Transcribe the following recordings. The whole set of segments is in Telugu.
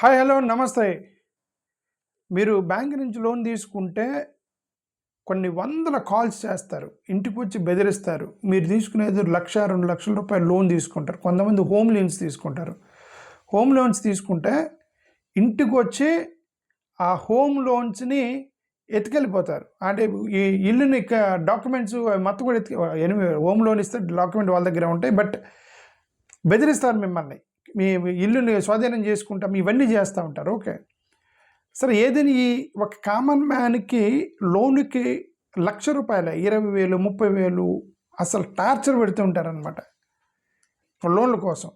హాయ్ హలో నమస్తే. మీరు బ్యాంక్ నుంచి లోన్ తీసుకుంటే కొన్ని వందల కాల్స్ చేస్తారు. ఇంటికొచ్చి బెదిరిస్తారు. మీరు తీసుకునేది 1,00,000, 2,00,000 రూపాయలు లోన్ తీసుకుంటారు. కొంతమంది హోమ్ లోన్స్ తీసుకుంటారు. హోమ్ లోన్స్ తీసుకుంటే ఇంటికొచ్చి ఆ హోమ్ లోన్స్‌ని ఎత్తుకెళ్ళిపోతారు. అంటే ఈ ఇల్లుని డాక్యుమెంట్స్ మొత్తం కూడా ఎనివే హోమ్ లోన్ ఇస్తే డాక్యుమెంట్ వాళ్ళ దగ్గరే ఉంటాయి. బట్ బెదిరిస్తారు మిమ్మల్ని. మీ ఇల్లుని స్వాధీనం చేసుకుంటాం ఇవన్నీ చేస్తూ ఉంటారు. ఓకే, సరే ఏదని ఈ ఒక కామన్ మ్యాన్కి లోనుకి ₹1,00,000 20,000 30,000 అసలు టార్చర్ పెడుతూ ఉంటారనమాట లోన్ల కోసం.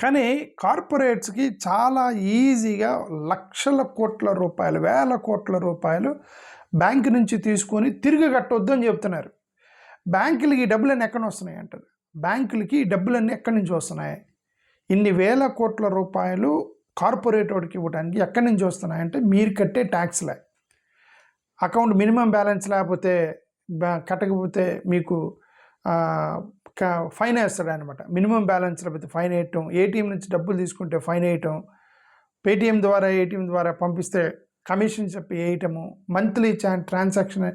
కానీ కార్పొరేట్స్కి చాలా ఈజీగా లక్షల కోట్ల రూపాయలు, వేల కోట్ల రూపాయలు బ్యాంకు నుంచి తీసుకొని తిరిగి కట్టొద్దు అని చెప్తున్నారు. బ్యాంకులకి ఈ డబ్బులన్నీ ఎక్కడి నుంచి వస్తున్నాయి అంటారు. బ్యాంకులకి ఈ డబ్బులన్నీ ఎక్కడి నుంచి వస్తున్నాయి? ఇన్ని వేల కోట్ల రూపాయలు కార్పొరేట్ వాడికి ఇవ్వడానికి ఎక్కడి నుంచి వస్తున్నాయంటే మీరు కట్టే ట్యాక్స్లే. అకౌంట్ మినిమం బ్యాలెన్స్ లేకపోతే కట్టకపోతే మీకు ఫైన్ వేస్తాడు అనమాట. మినిమం బ్యాలెన్స్ లేకపోతే ఫైన్ వేయటం, ఏటీఎం నుంచి డబ్బులు తీసుకుంటే ఫైన్ వేయటం, పేటీఎం ద్వారా ఏటీఎం ద్వారా పంపిస్తే కమిషన్ చెప్పి వేయటము, మంత్లీ ట్రాన్సాక్షన్,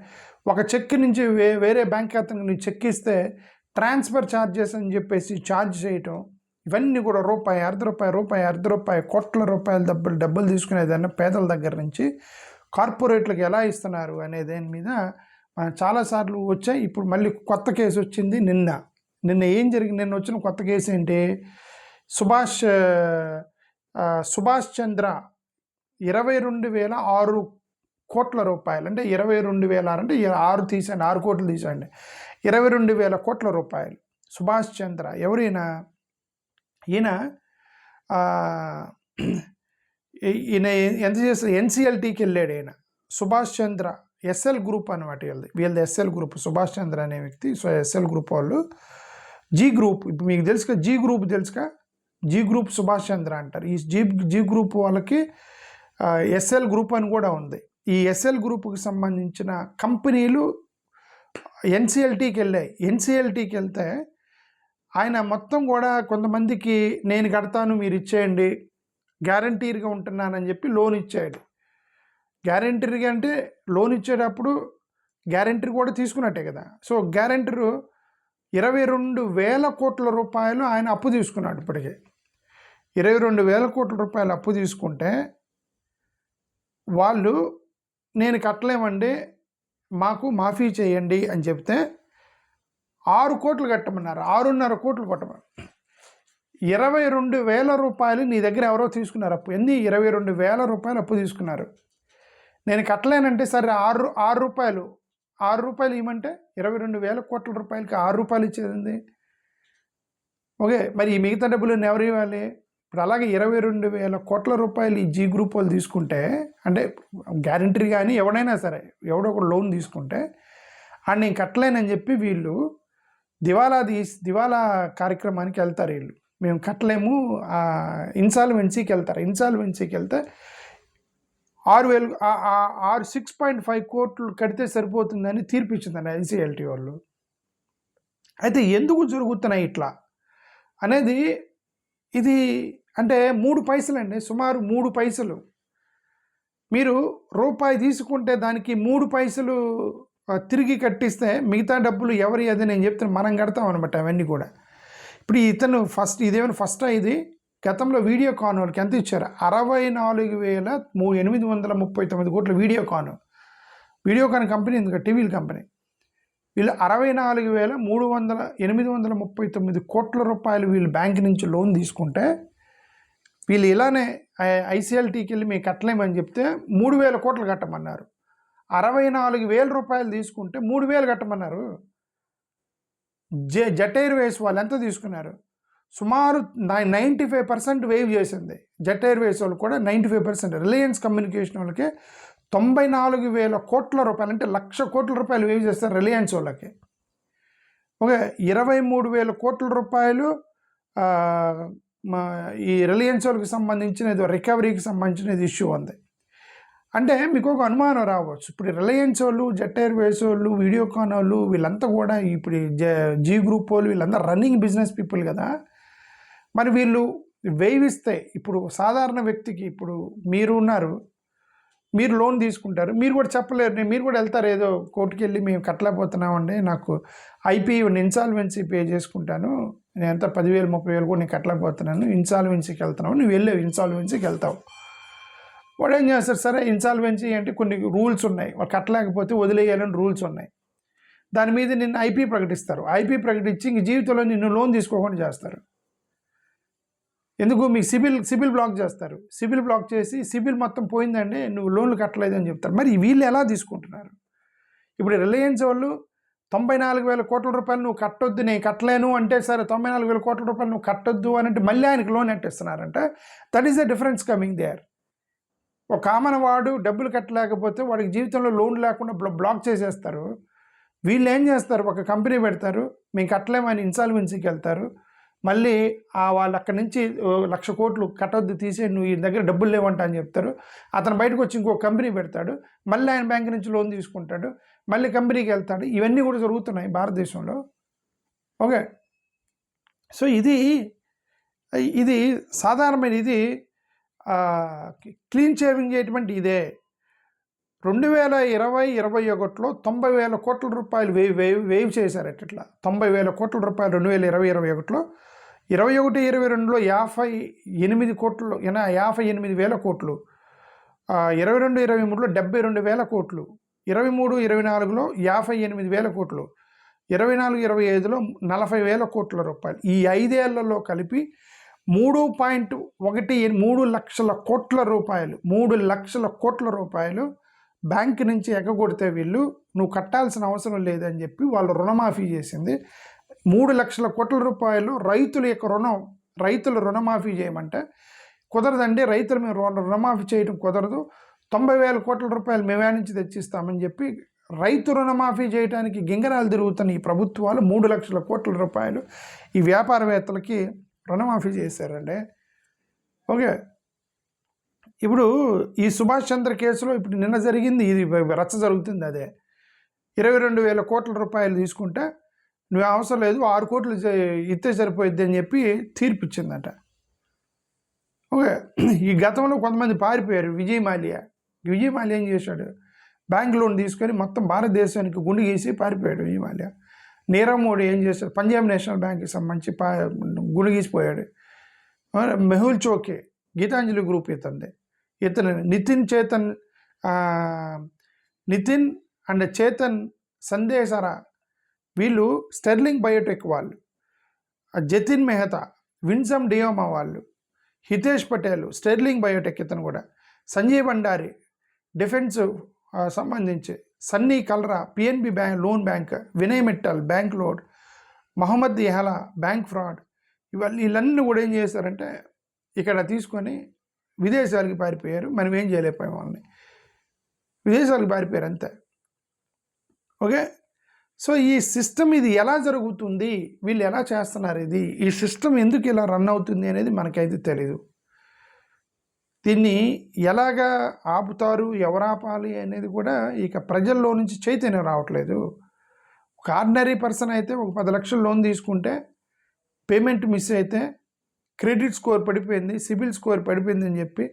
ఒక చెక్ నుంచి వేరే బ్యాంక్ ఖాతాకి నువ్వు చెక్ ఇస్తే ట్రాన్స్ఫర్ ఛార్జెస్ అని చెప్పేసి ఛార్జ్ చేయటం, ఇవన్నీ కూడా రూపాయి, అర్ధ రూపాయి, కోట్ల రూపాయల డబ్బులు తీసుకునేదాన్ని పేదల దగ్గర నుంచి కార్పొరేట్లకు ఎలా ఇస్తున్నారు అనే దాని మీద చాలాసార్లు వచ్చాయి. ఇప్పుడు మళ్ళీ కొత్త కేసు వచ్చింది. నిన్న ఏం జరిగింది? నిన్న వచ్చిన కొత్త కేసు ఏంటి? సుభాష్ చంద్ర 22,006 కోట్ల రూపాయలు, అంటే 22,000 అంటే 6 తీసండి, 6 కోట్లు తీసండి, 22,000 కోట్ల రూపాయలు. సుభాష్ చంద్ర ఎవరైనా? ఈయన ఎంత చేస్తారు? ఎన్సిఎల్టీకి వెళ్ళాడు ఈయన. సుభాష్ చంద్ర ఎస్ఎల్ గ్రూప్ అనమాట వీళ్ళది ఎస్ఎల్ గ్రూప్. సుభాష్ చంద్ర అనే వ్యక్తి ఎస్ఎల్ గ్రూప్ వాళ్ళు. జీ గ్రూప్, ఇప్పుడు మీకు తెలుసుగా, జీ గ్రూప్ తెలుసుగా, జీ గ్రూప్ సుభాష్ చంద్ర అంటారు. ఈ జీ గ్రూప్ వాళ్ళకి ఎస్ఎల్ గ్రూప్ అని కూడా ఉంది. ఈ ఎస్ఎల్ గ్రూప్కి సంబంధించిన కంపెనీలు ఎన్సిఎల్టీకి వెళ్ళాయి. ఎన్సిఎల్టీకి వెళ్తే ఆయన మొత్తం కూడా కొంతమందికి నేను కడతాను మీరు ఇచ్చేయండి, గ్యారంటీగా ఉంటున్నానని చెప్పి లోన్ ఇచ్చాడు. గ్యారంటీగా అంటే లోన్ ఇచ్చేటప్పుడు గ్యారంటీ కూడా తీసుకున్నట్టే కదా. సో గ్యారంటీరు 22,000 కోట్ల రూపాయలు ఆయన అప్పు తీసుకున్నాడు. ఇప్పటికే 22,000 కోట్ల రూపాయలు అప్పు తీసుకుంటే వాళ్ళు నేను కట్టలేమండి, మాకు మాఫీ చేయండి అని చెప్తే 6 కోట్లు కట్టమన్నారు, 6.5 కోట్లు కట్టమన్నారు. 22,000 రూపాయలు నీ దగ్గర ఎవరో తీసుకున్నారు అప్పు. 22,000 రూపాయలు అప్పు తీసుకున్నారు. నేను కట్టలేనంటే సరే 6 రూపాయలు ఇవ్వమంటే 22,000 కోట్ల రూపాయలకి 6 రూపాయలు ఇచ్చేది. ఓకే, మరి ఈ మిగతా డబ్బులు ఎవరు ఇవ్వాలి? ఇప్పుడు అలాగే 22,000 కోట్ల రూపాయలు ఈ జీ గ్రూప్ వాళ్ళు తీసుకుంటే, అంటే గ్యారంటీ కానీ ఎవడైనా సరే ఎవడో ఒక లోన్ తీసుకుంటే అండ్ నేను కట్టలేనని చెప్పి వీళ్ళు దివాలా కార్యక్రమానికి వెళ్తారు. వీళ్ళు మేము కట్టలేము, ఇన్సాల్వెన్సీకి వెళ్తారు. ఇన్సాల్వెన్సీకి వెళ్తే 6.5 కోట్లు కడితే సరిపోతుందని తీర్పు ఇచ్చిందండి ఎన్సిఎల్టీ వాళ్ళు. అయితే ఎందుకు జరుగుతున్నాయి ఇట్లా అనేది, ఇది అంటే 3 పైసలు అండి, సుమారు 3 పైసలు. మీరు రూపాయి తీసుకుంటే దానికి 3 పైసలు తిరిగి కట్టిస్తే మిగతా డబ్బులు ఎవరి అది నేను చెప్తాను, మనం కడతాం అనమాట అవన్నీ కూడా. ఇప్పుడు ఇతను ఇదేమైనా ఫస్ట్ ఇది గతంలో వీడియోకాన్ వాళ్ళకి ఎంత ఇచ్చారు? 64,839 కోట్ల వీడియోకాన్ కంపెనీ, ఎందుకు టీవీల కంపెనీ. వీళ్ళు 64,839 కోట్ల రూపాయలు వీళ్ళు బ్యాంక్ నుంచి లోన్ తీసుకుంటే వీళ్ళు ఇలానే ఐసిఎల్టీకి వెళ్ళి మేము కట్టలేమని చెప్తే 3,000 కోట్లు కట్టమన్నారు. 64,000 రూపాయలు తీసుకుంటే 3,000 కట్టమన్నారు. జెట్ ఎయిర్వేస్ వాళ్ళు ఎంత తీసుకున్నారు? సుమారు 95% వేవ్ చేసింది జెట్ ఎయిర్వేస్ వాళ్ళు కూడా. 95%. రిలయన్స్ కమ్యూనికేషన్ వాళ్ళకి 94,000 కోట్ల రూపాయలు, అంటే 1,00,000 కోట్ల రూపాయలు వేవ్ చేస్తారు రిలయన్స్ వాళ్ళకి. ఓకే, 23,000 కోట్ల రూపాయలు ఈ రిలయన్స్ వాళ్ళకి సంబంధించిన రికవరీకి సంబంధించిన ఇష్యూ ఉంది. అంటే మీకు ఒక అనుమానం రావచ్చు, ఇప్పుడు రిలయన్స్ వాళ్ళు, జెట్ ఎయిర్వేస్ వాళ్ళు, వీడియోకాన్ వాళ్ళు వీళ్ళంతా కూడా ఇప్పుడు జీ గ్రూప్ వాళ్ళు వీళ్ళంతా రన్నింగ్ బిజినెస్ పీపుల్ కదా. మరి వీళ్ళు వేయిస్తాయి. ఇప్పుడు సాధారణ వ్యక్తికి ఇప్పుడు మీరు ఉన్నారు, మీరు లోన్ తీసుకుంటారు, మీరు కూడా చెప్పలేరు, మీరు కూడా వెళ్తారు ఏదో కోర్టుకి వెళ్ళి మేము కట్టలేకపోతున్నామండి, నాకు ఐపీ ఇన్సాల్వెన్సీ పే చేసుకుంటాను, నేను ఎంత 10,000 30,000 కూడా నేను కట్టలేకపోతున్నాను, ఇన్సాల్వెన్సీకి వెళ్తున్నావు, నువ్వు వెళ్ళావు ఇన్సాల్వెన్సీకి వెళ్తావు. వాడు ఏం చేస్తారు, సరే ఇన్సాల్వెన్సీ అంటే కొన్ని రూల్స్ ఉన్నాయి, వాడు కట్టలేకపోతే వదిలేయాలని రూల్స్ ఉన్నాయి, దాని మీద నిన్ను ఐపీ ప్రకటిస్తారు. ఐపీ ప్రకటించి ఇంక జీవితంలో నిన్ను లోన్ తీసుకోకుండా చేస్తారు. ఎందుకు, మీకు సిబిల్ బ్లాక్ చేస్తారు. సిబిల్ బ్లాక్ చేసి సిబిల్ మొత్తం పోయిందండి, నువ్వు లోన్లు కట్టలేదని చెప్తారు. మరి వీళ్ళు ఎలా తీసుకుంటున్నారు? ఇప్పుడు రిలయన్స్ వాళ్ళు 94,000 కోట్ల రూపాయలు నువ్వు కట్టొద్దు, నేను కట్టలేను అంటే, సరే 94,000 కోట్ల రూపాయలు నువ్వు కట్టొద్దు అని అంటే మళ్ళీ ఆయనకి లోన్ ఎట్టిస్తున్నారంట. That is the difference coming there. ఒక కామన్ వాడు డబ్బులు కట్టలేకపోతే వాడికి జీవితంలో లోన్ లేకుండా బ్లాక్ చేసేస్తారు. వీళ్ళు ఏం చేస్తారు, ఒక కంపెనీ పెడతారు, మేము కట్టలేమని ఇన్సాల్వెన్సీకి వెళ్తారు, మళ్ళీ వాళ్ళు అక్కడి నుంచి 1,00,000 కోట్లు కట్టొద్దు, తీసే నువ్వు ఈ దగ్గర డబ్బులు లేవంట అని చెప్తారు. అతను బయటకు వచ్చి ఇంకో కంపెనీ పెడతాడు, మళ్ళీ ఆయన బ్యాంక్ నుంచి లోన్ తీసుకుంటాడు, మళ్ళీ కంపెనీకి వెళ్తాడు. ఇవన్నీ కూడా జరుగుతున్నాయి భారతదేశంలో. ఓకే, సో ఇది సాధారణమైన ఇది క్లీన్ షేవింగ్ చేయటువంటి ఇదే. 2020-21లో 90,000 కోట్ల రూపాయలు వేవ్ చేశారట. ఇట్లా 90,000 కోట్ల రూపాయలు 2020-21లో, 21-22లో 58 కోట్లు, 58,000 కోట్లు, 22-23లో 72,000 కోట్లు, 23-24లో 58,000 కోట్లు, 24-25లో 40,000 కోట్ల రూపాయలు. ఈ 5 ఏళ్లలో కలిపి 3 లక్షల కోట్ల రూపాయలు, 3 లక్షల కోట్ల రూపాయలు బ్యాంక్ నుంచి ఎగ్గొడితే వీళ్ళు నువ్వు కట్టాల్సిన అవసరం లేదని చెప్పి వాళ్ళు రుణమాఫీ చేసింది. 3 లక్షల కోట్ల రూపాయలు రైతుల రుణమాఫీ చేయమంటే కుదరదండి, రైతులు మేము రుణమాఫీ చేయడం కుదరదు, 90,000 కోట్ల రూపాయలు మేమే నుంచి తెచ్చిస్తామని చెప్పి రైతు రుణమాఫీ చేయడానికి గింగరాలు తిరుగుతున్న ఈ ప్రభుత్వాలు 3 లక్షల కోట్ల రూపాయలు ఈ వ్యాపారవేత్తలకి రుణమాఫీ చేశారండి. ఓకే, ఇప్పుడు ఈ సుభాష్ చంద్ర కేసులో ఇప్పుడు నిన్న జరిగింది, ఇది రచ్చ జరుగుతుంది. అదే 22,000 కోట్ల రూపాయలు తీసుకుంటే నువ్వు అవసరం లేదు, 6 కోట్లు ఇస్తే సరిపోయిద్ది అని చెప్పి తీర్పు ఇచ్చిందట. ఓకే, ఈ గతంలో కొంతమంది పారిపోయారు. విజయ్ మాల్యా ఏం చేశాడు, బ్యాంక్ లోన్ తీసుకొని మొత్తం భారతదేశానికి గుండు గీసి పారిపోయాడు విజయ్ మాల్యా. నీరవ్ మోడీ ఏం చేశాడు, పంజాబ్ నేషనల్ బ్యాంక్కి సంబంధించి గుండు గీసిపోయాడు. మెహుల్ చోకే గీతాంజలి గ్రూప్ ఇతను నితిన్ అండ్ చేతన్ సందేశరా, వీళ్ళు స్టెర్లింగ్ బయోటెక్ వాళ్ళు, జతిన్ మెహతా, విన్సమ్ డియోమా వాళ్ళు, హితేష్ పటేల్ స్టెర్లింగ్ బయోటెక్ ఇతను కూడా, సంజయ్ భండారి డిఫెన్స్ సంబంధించి, Sunny Kalra PNB bank loan bank, Vinay Mittal bank load, Mohammed ఎహలా బ్యాంక్ ఫ్రాడ్, వీళ్ళన్నీ కూడా ఏం చేశారంటే ఇక్కడ తీసుకొని విదేశాలకి పారిపోయారు. మనం ఏం చేయలేకపోయాం, వాళ్ళని విదేశాలకు పారిపోయారు అంతే. ఓకే, సో ఈ సిస్టమ్ ఇది ఎలా జరుగుతుంది, వీళ్ళు ఎలా చేస్తున్నారు, ఈ సిస్టమ్ ఎందుకు ఇలా రన్ అవుతుంది అనేది మనకైతే తెలీదు. దీన్ని ఎలాగా ఆపుతారు, ఎవరు ఆపాలి అనేది కూడా ఇక ప్రజల్లో నుంచి చైతన్యం రావట్లేదు. ఒక ఆర్డినరీ పర్సన్ అయితే ఒక 10 లక్షలు లోన్ తీసుకుంటే పేమెంట్ మిస్ అయితే క్రెడిట్ స్కోర్ పడిపోయింది, సిబిల్ స్కోర్ పడిపోయింది అని చెప్పి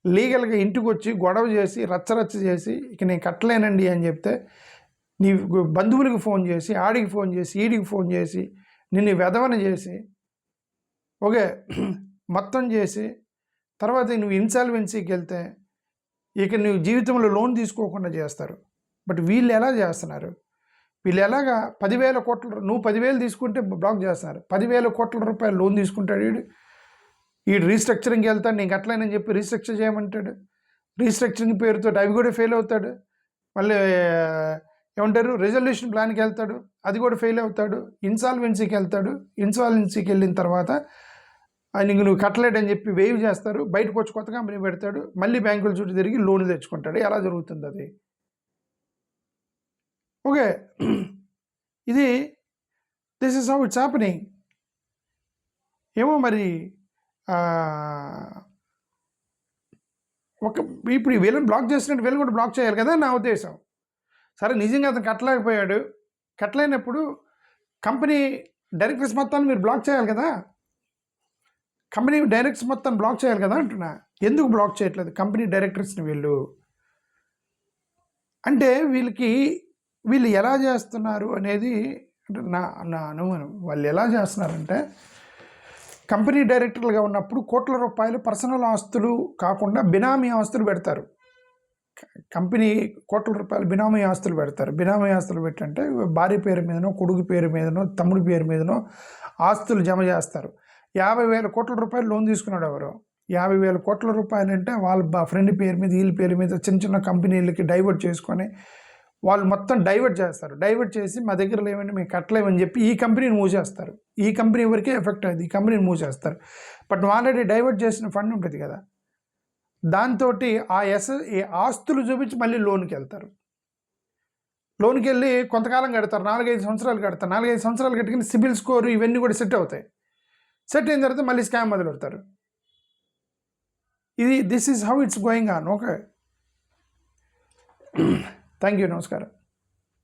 లీగల్గా ఇంటికి వచ్చి గొడవ చేసి రచ్చరచ్చ చేసి ఇక నేను కట్టలేనండి అని చెప్తే నీ బంధువులకు ఫోన్ చేసి, ఆడికి ఫోన్ చేసి, ఈడికి ఫోన్ చేసి, నిన్ను వెధవన చేసి, ఓకే మొత్తం చేసి, తర్వాత నువ్వు ఇన్సాల్వెన్సీకి వెళ్తే ఇక నువ్వు జీవితంలో లోన్ తీసుకోకుండా చేస్తారు. బట్ వీళ్ళు ఎలా చేస్తున్నారు, వీళ్ళు ఎలాగా 10,000 కోట్ల, నువ్వు 10,000 తీసుకుంటే బ్లాక్ చేస్తున్నారు. 10,000 కోట్ల రూపాయలు లోన్ తీసుకుంటాడు ఈ రీస్ట్రక్చరింగ్కి వెళ్తాడు, నేను కట్టలేనని చెప్పి రీస్ట్రక్చర్ చేయమంటాడు. రీస్ట్రక్చరింగ్ పేరుతో అవి కూడా ఫెయిల్ అవుతాడు. మళ్ళీ ఏమంటారు, రెజల్యూషన్ ప్లాన్కి వెళ్తాడు, అది కూడా ఫెయిల్ అవుతాడు. ఇన్సాల్వెన్సీకి వెళ్తాడు, ఇన్సాల్వెన్సీకి వెళ్ళిన తర్వాత నువ్వు కట్టలేడని చెప్పి వేవ్ చేస్తారు, బయటకు వచ్చి కొత్త కంపెనీ పెడతాడు, మళ్ళీ బ్యాంకుల చుట్టూ తిరిగి లోన్ తెచ్చుకుంటాడు. ఎలా జరుగుతుంది అది? Okay, this is how it's happening. ఏమో మరి ఇప్పుడు వీళ్ళని బ్లాక్ చేసినట్టు వీళ్ళు కూడా బ్లాక్ చేయాలి కదా నా ఉద్దేశం. సరే నిజంగా అతను కట్టలేకపోయాడు, కట్టలేనప్పుడు కంపెనీ డైరెక్టర్స్ మొత్తాన్ని మీరు బ్లాక్ చేయాలి కదా. కంపెనీ డైరెక్టర్స్ మొత్తం బ్లాక్ చేయాలి కదా అంటున్నా. ఎందుకు బ్లాక్ చేయట్లేదు కంపెనీ డైరెక్టర్స్ని వీళ్ళు? అంటే వీళ్ళు ఎలా చేస్తున్నారు అనేది అంటే నా నా అనుమానం. వాళ్ళు ఎలా చేస్తున్నారంటే, కంపెనీ డైరెక్టర్లుగా ఉన్నప్పుడు కోట్ల రూపాయలు పర్సనల్ ఆస్తులు కాకుండా బినామీ ఆస్తులు పెడతారు. కంపెనీ కోట్ల రూపాయలు బినామీ ఆస్తులు పెడతారు. బినామీ ఆస్తులు పెట్టంటే భార్య పేరు మీదనో, కొడుకు పేరు మీదనో, తమ్ముడి పేరు మీదనో ఆస్తులు జమ చేస్తారు. 50,000 కోట్ల రూపాయలు లోన్ తీసుకున్నాడు ఎవరో. 50,000 కోట్ల రూపాయలు అంటే వాళ్ళ ఫ్రెండ్ పేరు మీద, వీళ్ళ పేరు మీద చిన్న చిన్న కంపెనీలకి డైవర్ట్ చేసుకొని వాళ్ళు మొత్తం డైవర్ట్ చేస్తారు. డైవర్ట్ చేసి మా దగ్గర లేవండి, మేము కట్టలేమని చెప్పి ఈ కంపెనీని మూవ్ చేస్తారు. ఈ కంపెనీ వరకే ఎఫెక్ట్ అయింది, ఈ కంపెనీని మూవ్ చేస్తారు. బట్ ఆల్రెడీ డైవర్ట్ చేసిన ఫండ్ ఉంటుంది కదా, దాంతో ఈ ఆస్తులు చూపించి మళ్ళీ లోన్కి వెళ్తారు. లోన్కి వెళ్ళి కొంతకాలం కడతారు, 4-5 సంవత్సరాలు కడతారు. 4-5 సంవత్సరాలు కట్టుకుని సిబిల్ స్కోర్ ఇవన్నీ కూడా సెట్ అవుతాయి. సెట్ అయిన తర్వాత మళ్ళీ స్కామ్ మొదలు పెడతారు. This is how it's going on. Okay, thank you, నమస్కారం.